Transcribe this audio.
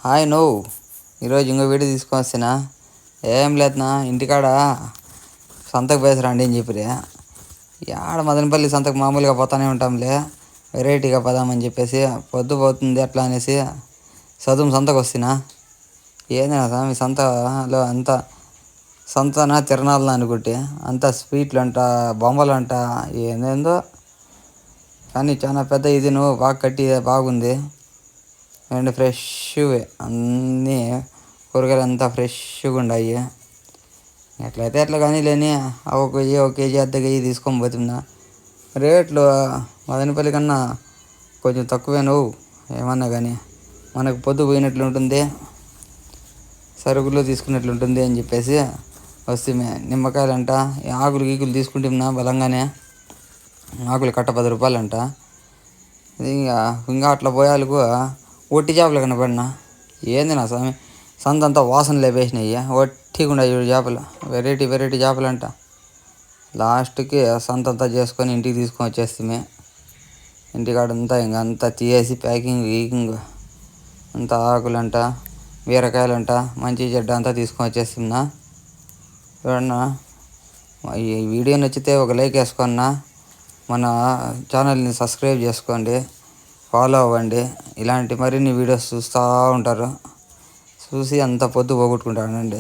Hi నువ్వు ఈరోజు ఇంకో వీడియో తీసుకొని వస్తున్నా. ఏం లేదునా, ఇంటికాడ సంతకు పోయేసిరండి అని చెప్పిరి. ఆడ మదనపల్లి సంతకు మామూలుగా పోతానే ఉంటాంలే, వెరైటీగా పోదామని చెప్పేసి పొద్దు పోతుంది అట్లా అనేసి చదువు సంతకు వస్తున్నా. ఏంది నా స్వామి సంతలో అంతా సంతనా తిరణాలని అనుకుంటే అంతా స్వీట్లు అంట, బొమ్మలు అంట, ఏందేందో. కానీ చాలా పెద్ద ఇది నువ్వు బాగా కట్టి బాగుంది అండ్ ఫ్రెష్వే అన్నీ కూరగాయలు అంతా ఫ్రెష్గా ఉన్నాయి. ఎట్లయితే ఎట్లా కానీ లేని ఒక కేజీ అర్ధ కేజీ తీసుకొని పోతున్నా. రేట్లు మదనపల్లి కన్నా కొంచెం తక్కువే నువ్వు ఏమన్నా కానీ మనకు పొద్దు పోయినట్లు ఉంటుంది, సరుకులు తీసుకున్నట్లుంటుంది అని చెప్పేసి వస్తే నిమ్మకాయలంట, ఆకులు గీకులు తీసుకుంటున్నా బలంగానే. ఆకులు కట్ట 10 రూపాయలంట. ఇంకా అట్లా పోయాలకు ఒట్టి చేపలు కనపడినా. ఏంది నా స్వామి సంతంతా వాసన లేపేసినాయి, ఒట్టిగా 7 చేపలు, వెరైటీ చేపలు అంట. లాస్ట్కి సంతంతా చేసుకొని ఇంటికి తీసుకొని వచ్చేస్తే ఇంటికాడంతా అంతా తీసేసి ప్యాకింగ్ అంతా ఆకులంట, బీరకాయలంట, మంచి చెడ్డ అంతా తీసుకొని వచ్చేస్తున్నా. చూడన్నా, ఈ వీడియో నచ్చితే ఒక లైక్ వేసుకున్నా, మన ఛానల్ని సబ్స్క్రైబ్ చేసుకోండి, ఫాలో అవ్వండి. ఇలాంటి మరిన్ని వీడియోస్ చూస్తూ ఉంటారు, చూసి అంత పొద్దు పోగొట్టుకుంటానండి.